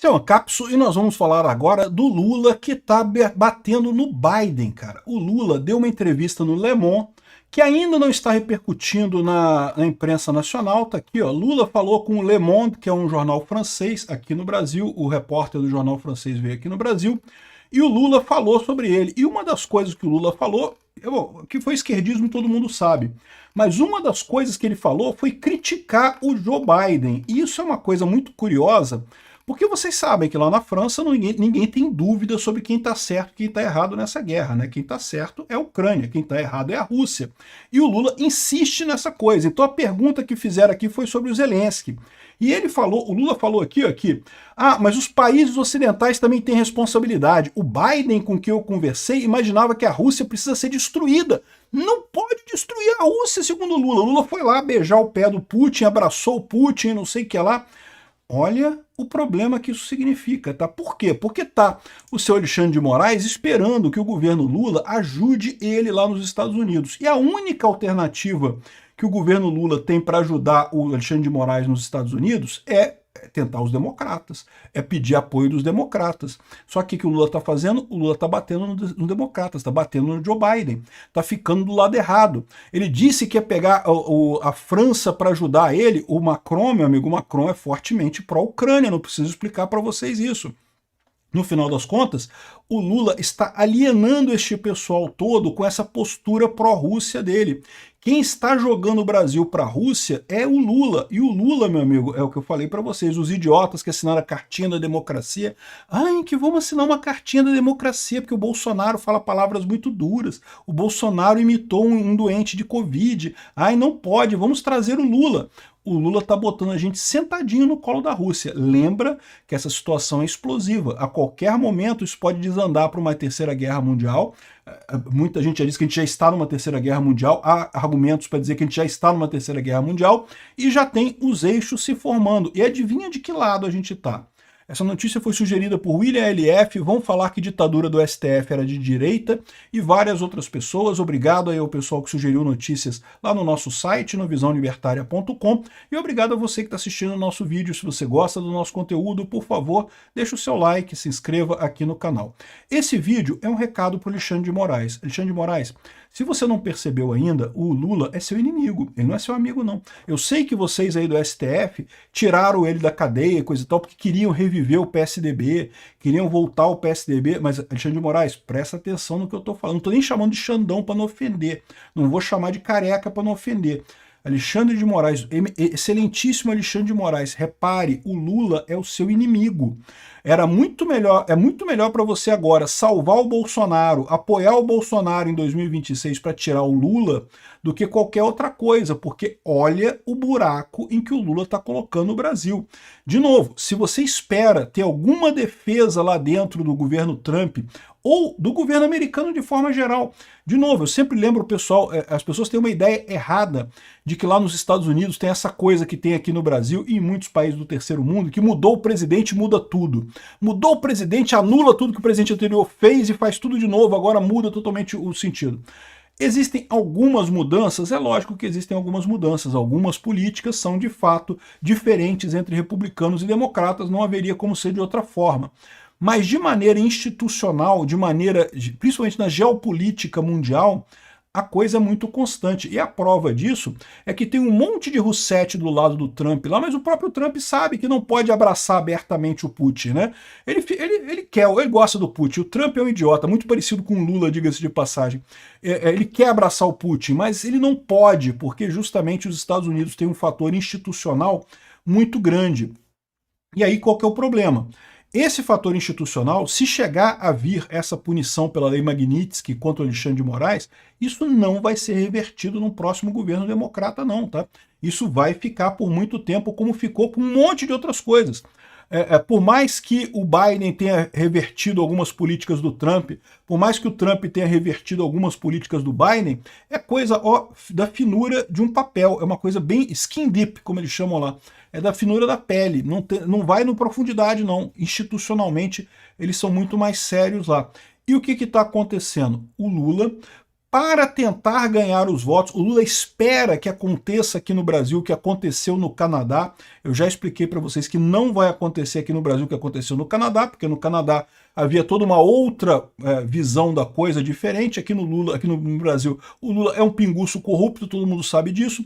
Esse é o Capso e nós vamos falar agora do Lula que está batendo no Biden, cara. O Lula deu uma entrevista no Le Monde que ainda não está repercutindo na imprensa nacional. Tá aqui, ó. Lula falou com o Le Monde, que é um jornal francês aqui no Brasil. O repórter do jornal francês veio aqui no Brasil e o Lula falou sobre ele. E uma das coisas que o Lula falou, que foi esquerdismo, todo mundo sabe. Mas uma das coisas que ele falou foi criticar o Joe Biden. E isso é uma coisa muito curiosa, porque vocês sabem que lá na França ninguém tem dúvida sobre quem está certo e quem está errado nessa guerra, né? Quem está certo é a Ucrânia, quem está errado é a Rússia. E o Lula insiste nessa coisa. Então a pergunta que fizeram aqui foi sobre o Zelensky. E ele falou, o Lula falou aqui, mas os países ocidentais também têm responsabilidade. O Biden com quem eu conversei imaginava que a Rússia precisa ser destruída. Não pode destruir a Rússia, segundo o Lula. O Lula foi lá beijar o pé do Putin, abraçou o Putin, não sei o que lá. Olha o problema que isso significa, tá? Por quê? Porque tá o seu Alexandre de Moraes esperando que o governo Lula ajude ele lá nos Estados Unidos. E a única alternativa que o governo Lula tem para ajudar o Alexandre de Moraes nos Estados Unidos é tentar os democratas, é pedir apoio dos democratas. Só que o que o Lula está fazendo? O Lula está batendo nos democratas, está batendo no Joe Biden, está ficando do lado errado. Ele disse que ia pegar a França para ajudar ele. O Macron, meu amigo, o Macron é fortemente pró-Ucrânia, não preciso explicar para vocês isso. No final das contas, o Lula está alienando este pessoal todo com essa postura pró-Rússia dele. Quem está jogando o Brasil para a Rússia é o Lula. E o Lula, meu amigo, é o que eu falei para vocês, os idiotas que assinaram a cartinha da democracia. Ai, que vamos assinar uma cartinha da democracia, porque o Bolsonaro fala palavras muito duras. O Bolsonaro imitou um doente de Covid. Ai, não pode, vamos trazer o Lula. O Lula está botando a gente sentadinho no colo da Rússia. Lembra que essa situação é explosiva. A qualquer momento isso pode desandar para uma terceira guerra mundial. Muita gente já diz que a gente já está numa terceira guerra mundial. Há argumentos para dizer que a gente já está numa terceira guerra mundial. E já tem os eixos se formando. E adivinha de que lado a gente está? Essa notícia foi sugerida por William L.F., vão falar que ditadura do STF era de direita, e várias outras pessoas. Obrigado aí ao pessoal que sugeriu notícias lá no nosso site, no visãolibertaria.com, e obrigado a você que está assistindo o nosso vídeo. Se você gosta do nosso conteúdo, por favor, deixe o seu like, se inscreva aqui no canal. Esse vídeo é um recado para o Alexandre de Moraes. Alexandre de Moraes, se você não percebeu ainda, o Lula é seu inimigo, ele não é seu amigo não. Eu sei que vocês aí do STF tiraram ele da cadeia e coisa e tal, porque queriam reviver o PSDB, queriam voltar ao PSDB, mas Alexandre de Moraes, presta atenção no que eu estou falando, não estou nem chamando de Xandão para não ofender, não vou chamar de careca para não ofender. Alexandre de Moraes, excelentíssimo Alexandre de Moraes, repare, o Lula é o seu inimigo. É muito melhor para você agora salvar o Bolsonaro, apoiar o Bolsonaro em 2026 para tirar o Lula, do que qualquer outra coisa, porque olha o buraco em que o Lula está colocando o Brasil. De novo, se você espera ter alguma defesa lá dentro do governo Trump, ou do governo americano de forma geral. De novo, eu sempre lembro o pessoal, as pessoas têm uma ideia errada de que lá nos Estados Unidos tem essa coisa que tem aqui no Brasil e em muitos países do terceiro mundo, que mudou o presidente, muda tudo. Mudou o presidente, anula tudo que o presidente anterior fez e faz tudo de novo, agora muda totalmente o sentido. Existem algumas mudanças, é lógico que existem algumas mudanças, algumas políticas são de fato diferentes entre republicanos e democratas, não haveria como ser de outra forma. Mas de maneira institucional, principalmente na geopolítica mundial, a coisa é muito constante. E a prova disso é que tem um monte de Roussetti do lado do Trump lá, mas o próprio Trump sabe que não pode abraçar abertamente o Putin, né? Ele gosta do Putin. O Trump é um idiota, muito parecido com o Lula, diga-se de passagem. Ele quer abraçar o Putin, mas ele não pode, porque justamente os Estados Unidos têm um fator institucional muito grande. E aí qual que é o problema? Esse fator institucional, se chegar a vir essa punição pela lei Magnitsky contra o Alexandre de Moraes, isso não vai ser revertido no próximo governo democrata não, tá? Isso vai ficar por muito tempo como ficou com um monte de outras coisas. Por mais que o Biden tenha revertido algumas políticas do Trump, por mais que o Trump tenha revertido algumas políticas do Biden, é coisa da finura de um papel, é uma coisa bem skin deep, como eles chamam lá. É da finura da pele, não vai na profundidade não. Institucionalmente eles são muito mais sérios lá. E o que está acontecendo? O Lula para tentar ganhar os votos. O Lula espera que aconteça aqui no Brasil o que aconteceu no Canadá. Eu já expliquei para vocês que não vai acontecer aqui no Brasil o que aconteceu no Canadá, porque no Canadá havia toda uma outra visão da coisa diferente. Aqui no Brasil, o Lula é um pinguço corrupto, todo mundo sabe disso.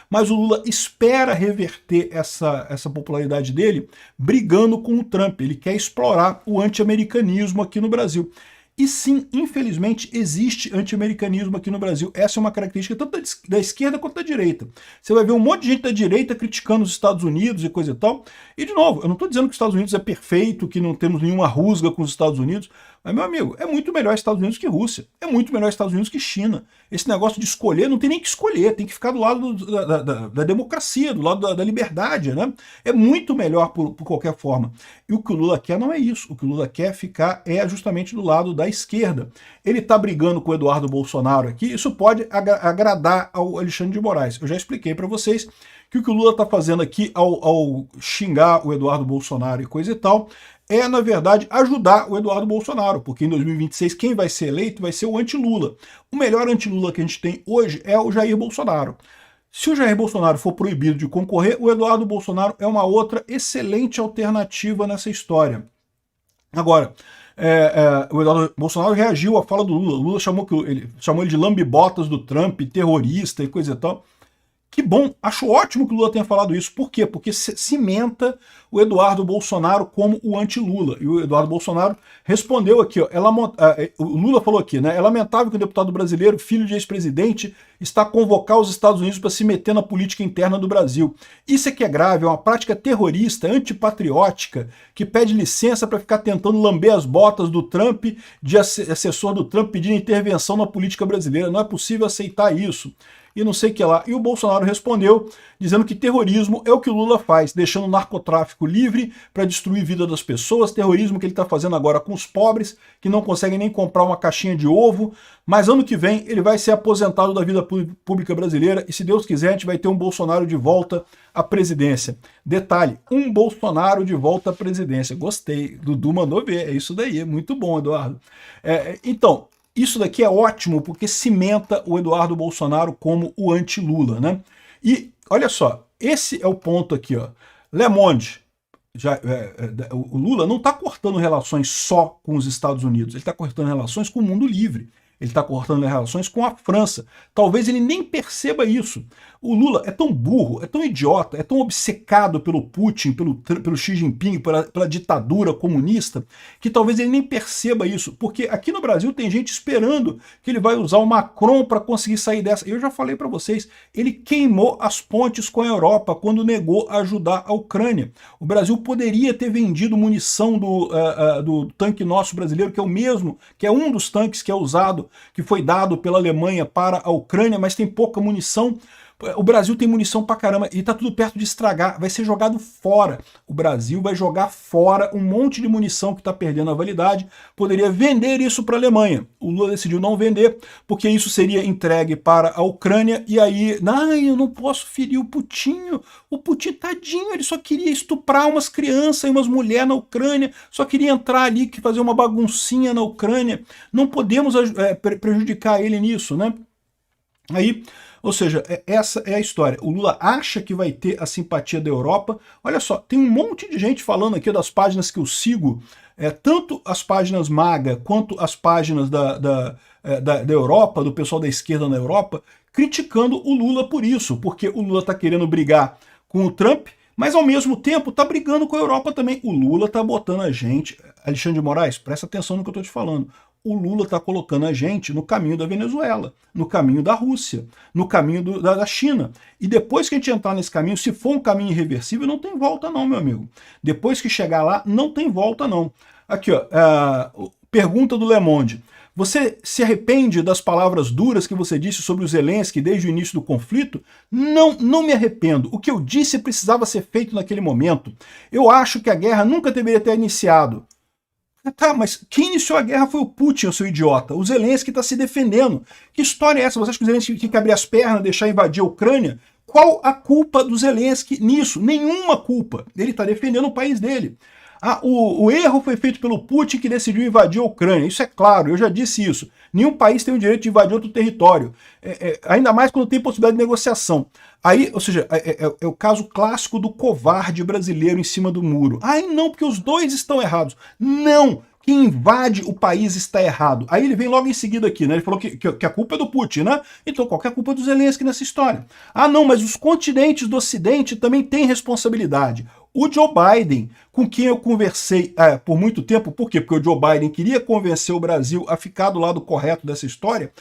Mas o Lula espera reverter essa popularidade dele brigando com o Trump. Ele quer explorar o anti-americanismo aqui no Brasil. E sim, infelizmente, existe anti-americanismo aqui no Brasil. Essa é uma característica tanto da esquerda quanto da direita. Você vai ver um monte de gente da direita criticando os Estados Unidos e coisa e tal. E, de novo, eu não estou dizendo que os Estados Unidos é perfeito, que não temos nenhuma rusga com os Estados Unidos. Mas, meu amigo, é muito melhor Estados Unidos que Rússia. É muito melhor Estados Unidos que China. Esse negócio de escolher, não tem nem que escolher, tem que ficar do lado da democracia, do lado da liberdade, né? É muito melhor por qualquer forma. E o que o Lula quer não é isso. O que o Lula quer ficar é justamente do lado da esquerda. Ele está brigando com o Eduardo Bolsonaro aqui, isso pode agradar ao Alexandre de Moraes. Eu já expliquei para vocês que o que o Lula está fazendo aqui ao xingar o Eduardo Bolsonaro e coisa e tal, é, na verdade, ajudar o Eduardo Bolsonaro, porque em 2026 quem vai ser eleito vai ser o anti-Lula. O melhor anti-Lula que a gente tem hoje é o Jair Bolsonaro. Se o Jair Bolsonaro for proibido de concorrer, o Eduardo Bolsonaro é uma outra excelente alternativa nessa história. Agora, o Eduardo Bolsonaro reagiu à fala do Lula. O Lula chamou ele de lambibotas do Trump, terrorista e coisa e tal. Que bom, acho ótimo que o Lula tenha falado isso. Por quê? Porque cimenta o Eduardo Bolsonaro como o anti-Lula. E o Eduardo Bolsonaro respondeu aqui, ó, o Lula falou aqui, né? É lamentável que o deputado brasileiro, filho de ex-presidente, está a convocar os Estados Unidos para se meter na política interna do Brasil. Isso é que é grave, é uma prática terrorista, antipatriótica, que pede licença para ficar tentando lamber as botas do Trump, de assessor do Trump pedindo intervenção na política brasileira. Não é possível aceitar isso. E não sei o que lá. E o Bolsonaro respondeu dizendo que terrorismo é o que o Lula faz, deixando o narcotráfico livre para destruir a vida das pessoas, terrorismo que ele está fazendo agora com os pobres, que não conseguem nem comprar uma caixinha de ovo, mas ano que vem ele vai ser aposentado da vida pública brasileira e, se Deus quiser, a gente vai ter um Bolsonaro de volta à presidência. Detalhe, um Bolsonaro de volta à presidência. Gostei, Dudu mandou ver, é isso daí, é muito bom, Eduardo. Então, isso daqui é ótimo porque cimenta o Eduardo Bolsonaro como o anti-Lula, né? E olha só, esse é o ponto aqui, ó. Le Monde, o Lula não está cortando relações só com os Estados Unidos, ele está cortando relações com o mundo livre. Ele está cortando relações com a França. Talvez ele nem perceba isso. O Lula é tão burro, é tão idiota, é tão obcecado pelo Putin, pelo Xi Jinping, pela ditadura comunista, que talvez ele nem perceba isso. Porque aqui no Brasil tem gente esperando que ele vai usar o Macron para conseguir sair dessa. Eu já falei para vocês, ele queimou as pontes com a Europa quando negou ajudar a Ucrânia. O Brasil poderia ter vendido munição do tanque nosso brasileiro, que é o mesmo, que é um dos tanques que é usado, que foi dado pela Alemanha para a Ucrânia, mas tem pouca munição. O Brasil tem munição pra caramba e tá tudo perto de estragar, vai ser jogado fora. O Brasil vai jogar fora um monte de munição que tá perdendo a validade, poderia vender isso para a Alemanha. O Lula decidiu não vender, porque isso seria entregue para a Ucrânia, e aí, eu não posso ferir o Putin, tadinho, ele só queria estuprar umas crianças e umas mulheres na Ucrânia, só queria entrar ali, fazer uma baguncinha na Ucrânia, não podemos prejudicar ele nisso, né? Aí, ou seja, essa é a história. O Lula acha que vai ter a simpatia da Europa. Olha só, tem um monte de gente falando aqui das páginas que eu sigo, tanto as páginas MAGA quanto as páginas da Europa, do pessoal da esquerda na Europa, criticando o Lula por isso, porque o Lula está querendo brigar com o Trump, mas ao mesmo tempo está brigando com a Europa também. O Lula está botando a gente... Alexandre de Moraes, presta atenção no que eu estou te falando. O Lula está colocando a gente no caminho da Venezuela, no caminho da Rússia, no caminho da China. E depois que a gente entrar nesse caminho, se for um caminho irreversível, não tem volta não, meu amigo. Depois que chegar lá, não tem volta não. Aqui, ó, pergunta do Le Monde. Você se arrepende das palavras duras que você disse sobre o Zelensky desde o início do conflito? Não me arrependo. O que eu disse precisava ser feito naquele momento. Eu acho que a guerra nunca deveria ter iniciado. Tá, mas quem iniciou a guerra foi o Putin, seu idiota. O Zelensky está se defendendo. Que história é essa? Você acha que o Zelensky tem que abrir as pernas, deixar invadir a Ucrânia? Qual a culpa do Zelensky nisso? Nenhuma culpa. Ele está defendendo o país dele. Ah, o erro foi feito pelo Putin que decidiu invadir a Ucrânia. Isso é claro, eu já disse isso. Nenhum país tem o direito de invadir outro território. Ainda mais quando tem possibilidade de negociação. Aí, ou seja, é o caso clássico do covarde brasileiro em cima do muro. Ai, não, porque os dois estão errados. Não! Quem invade o país está errado. Aí ele vem logo em seguida aqui, né? Ele falou que a culpa é do Putin, né? Então qual que é a culpa do Zelensky nessa história? Ah, não, mas os continentes do Ocidente também têm responsabilidade. O Joe Biden, com quem eu conversei por muito tempo, por quê? Porque o Joe Biden queria convencer o Brasil a ficar do lado correto dessa história.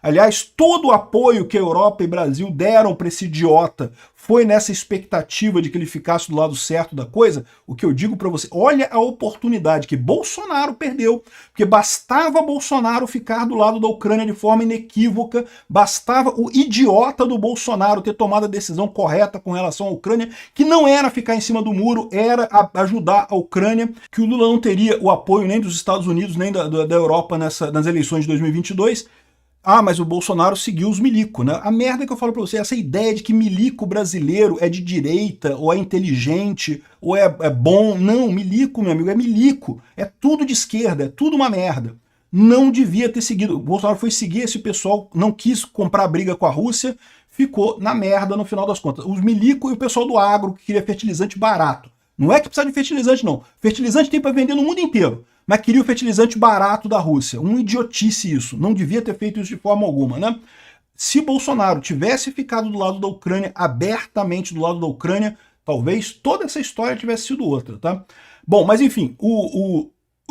Aliás, todo o apoio que a Europa e Brasil deram para esse idiota foi nessa expectativa de que ele ficasse do lado certo da coisa. O que eu digo para você, olha a oportunidade que Bolsonaro perdeu, porque bastava Bolsonaro ficar do lado da Ucrânia de forma inequívoca, bastava o idiota do Bolsonaro ter tomado a decisão correta com relação à Ucrânia, que não era ficar em cima do muro, era ajudar a Ucrânia, que o Lula não teria o apoio nem dos Estados Unidos, nem da Europa nas eleições de 2022, ah, mas o Bolsonaro seguiu os milico, né? A merda que eu falo pra você, essa ideia de que milico brasileiro é de direita, ou é inteligente, ou é bom. Não, milico, meu amigo, é milico. É tudo de esquerda, é tudo uma merda. Não devia ter seguido. O Bolsonaro foi seguir esse pessoal, não quis comprar briga com a Rússia, ficou na merda no final das contas. Os milico e o pessoal do agro que queria fertilizante barato. Não é que precisa de fertilizante, não. Fertilizante tem para vender no mundo inteiro. Mas queria o fertilizante barato da Rússia. Um idiotice isso. Não devia ter feito isso de forma alguma, né? Se Bolsonaro tivesse ficado do lado da Ucrânia, abertamente do lado da Ucrânia, talvez toda essa história tivesse sido outra, tá? Bom, mas enfim, o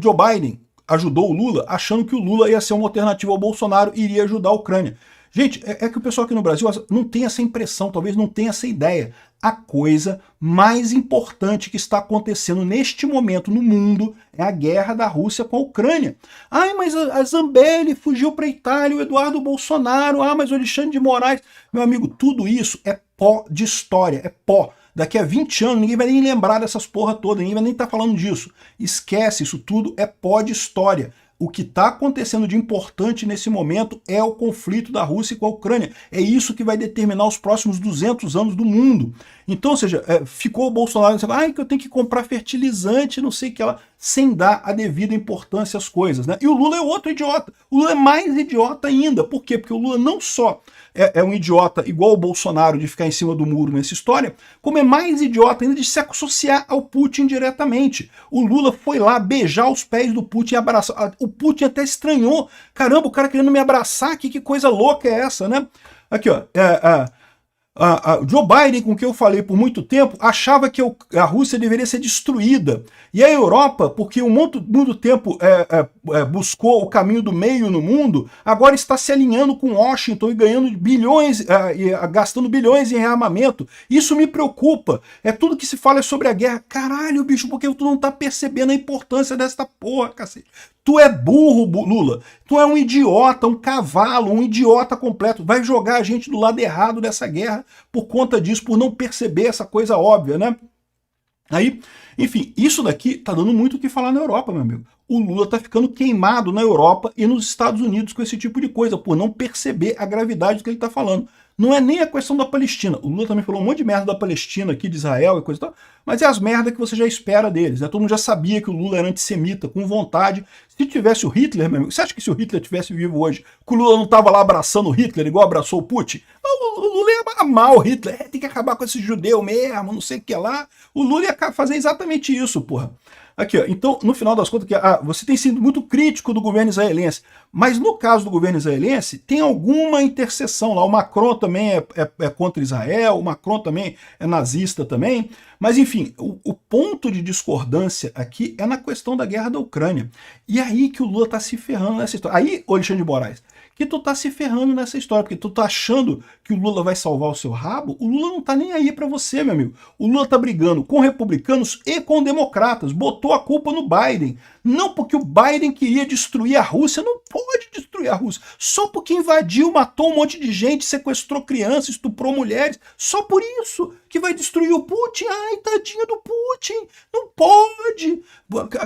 Joe Biden ajudou o Lula achando que o Lula ia ser uma alternativa ao Bolsonaro e iria ajudar a Ucrânia. Gente, é que o pessoal aqui no Brasil não tem essa impressão, talvez não tenha essa ideia. A coisa mais importante que está acontecendo neste momento no mundo é a guerra da Rússia com a Ucrânia. Ai, mas a Zambelli fugiu para a Itália, o Eduardo Bolsonaro, mas o Alexandre de Moraes. Meu amigo, tudo isso é pó de história, é pó. Daqui a 20 anos ninguém vai nem lembrar dessas porra toda, ninguém vai nem estar falando disso. Esquece, isso tudo é pó de história. O que está acontecendo de importante nesse momento é o conflito da Rússia com a Ucrânia. É isso que vai determinar os próximos 200 anos do mundo. Então, ou seja, ficou o Bolsonaro dizendo que eu tenho que comprar fertilizante, não sei o que lá, sem dar a devida importância às coisas, né? E o Lula é outro idiota. O Lula é mais idiota ainda. Por quê? Porque o Lula não só é um idiota igual o Bolsonaro de ficar em cima do muro nessa história, como é mais idiota ainda de se associar ao Putin diretamente. O Lula foi lá beijar os pés do Putin e abraçar. O Putin até estranhou. Caramba, o cara querendo me abraçar aqui, que coisa louca é essa, né? Aqui, ó. Joe Biden, com quem eu falei por muito tempo, achava que a Rússia deveria ser destruída. E a Europa, porque muito tempo buscou o caminho do meio no mundo, agora está se alinhando com Washington e ganhando bilhões, gastando bilhões em rearmamento. Isso me preocupa. É tudo que se fala sobre a guerra. Caralho, bicho, porque tu não tá percebendo a importância dessa porra, cacete. Tu é burro, Lula. Tu é um idiota, um cavalo, um idiota completo. Vai jogar a gente do lado errado dessa guerra por conta disso, por não perceber essa coisa óbvia, né? Aí, enfim, isso daqui tá dando muito o que falar na Europa, meu amigo. O Lula tá ficando queimado na Europa e nos Estados Unidos com esse tipo de coisa, por não perceber a gravidade do que ele tá falando. Não é nem a questão da Palestina. O Lula também falou um monte de merda da Palestina aqui, de Israel e coisa e tal, mas é as merdas que você já espera deles, né? Todo mundo já sabia que o Lula era antissemita, com vontade. Se tivesse o Hitler, meu amigo, você acha que se o Hitler tivesse vivo hoje, que o Lula não tava lá abraçando o Hitler, igual abraçou o Putin? O Lula ia amar o Hitler, tem que acabar com esse judeu mesmo, não sei o que lá. O Lula ia fazer exatamente isso, porra. Aqui, ó, então, no final das contas, você tem sido muito crítico do governo israelense, mas no caso do governo israelense, tem alguma interseção lá. O Macron também é contra Israel, o Macron também é nazista também, mas enfim, o ponto de discordância aqui é na questão da guerra da Ucrânia. E aí que o Lula tá se ferrando nessa história. Aí, Alexandre de Moraes, que tu tá se ferrando nessa história, porque tu tá achando que o Lula vai salvar o seu rabo, o Lula não tá nem aí pra você, meu amigo. O Lula tá brigando com republicanos e com democratas, botou a culpa no Biden. Não porque o Biden queria destruir a Rússia, não pode destruir a Rússia. Só porque invadiu, matou um monte de gente, sequestrou crianças, estuprou mulheres, só por isso que vai destruir o Putin. Ai, tadinha do Putin, não pode.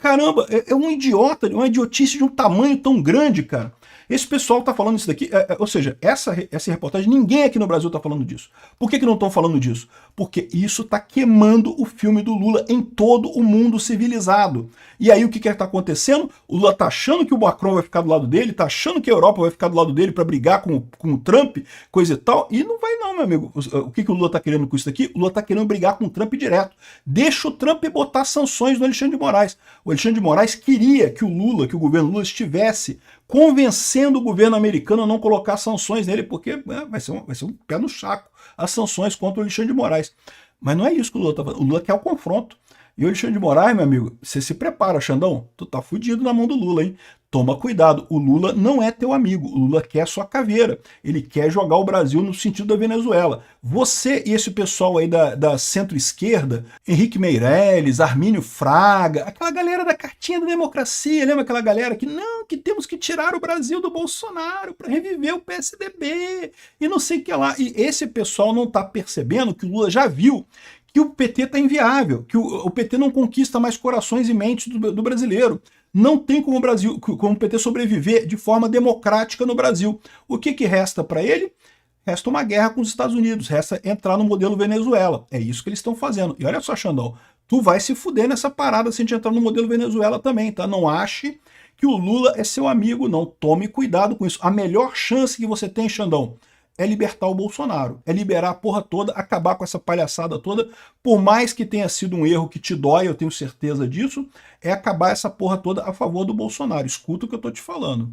Caramba, é um idiota, uma idiotice de um tamanho tão grande, cara. Esse pessoal está falando isso daqui, ou seja, essa reportagem, ninguém aqui no Brasil está falando disso. Por que não estão falando disso? Porque isso está queimando o filme do Lula em todo o mundo civilizado. E aí o que está acontecendo? O Lula está achando que o Macron vai ficar do lado dele, está achando que a Europa vai ficar do lado dele para brigar com o Trump, coisa e tal, e não vai não, meu amigo. O que o Lula está querendo com isso daqui? O Lula está querendo brigar com o Trump direto. Deixa o Trump botar sanções no Alexandre de Moraes. O Alexandre de Moraes queria que que o governo Lula estivesse convencendo o governo americano a não colocar sanções nele, porque vai ser um pé no saco as sanções contra o Alexandre de Moraes. Mas não é isso que o Lula está fazendo. O Lula quer o confronto. E o Alexandre de Moraes, meu amigo, você se prepara, Xandão. Tu tá fudido na mão do Lula, hein? Toma cuidado, o Lula não é teu amigo, o Lula quer sua caveira, ele quer jogar o Brasil no sentido da Venezuela. Você e esse pessoal aí da centro-esquerda, Henrique Meirelles, Armínio Fraga, aquela galera da cartinha da democracia, lembra aquela galera que não, que temos que tirar o Brasil do Bolsonaro para reviver o PSDB e não sei o que lá. E esse pessoal não tá percebendo que o Lula já viu que o PT está inviável, que o PT não conquista mais corações e mentes do brasileiro. Não tem como o PT sobreviver de forma democrática no Brasil. O que resta para ele? Resta uma guerra com os Estados Unidos, resta entrar no modelo Venezuela. É isso que eles estão fazendo. E olha só, Xandão, tu vai se fuder nessa parada se a gente entrar no modelo Venezuela também, tá? Não ache que o Lula é seu amigo, não. Tome cuidado com isso. A melhor chance que você tem, Xandão, é libertar o Bolsonaro, é liberar a porra toda, acabar com essa palhaçada toda, por mais que tenha sido um erro que te dói, eu tenho certeza disso, é acabar essa porra toda a favor do Bolsonaro. Escuta o que eu tô te falando.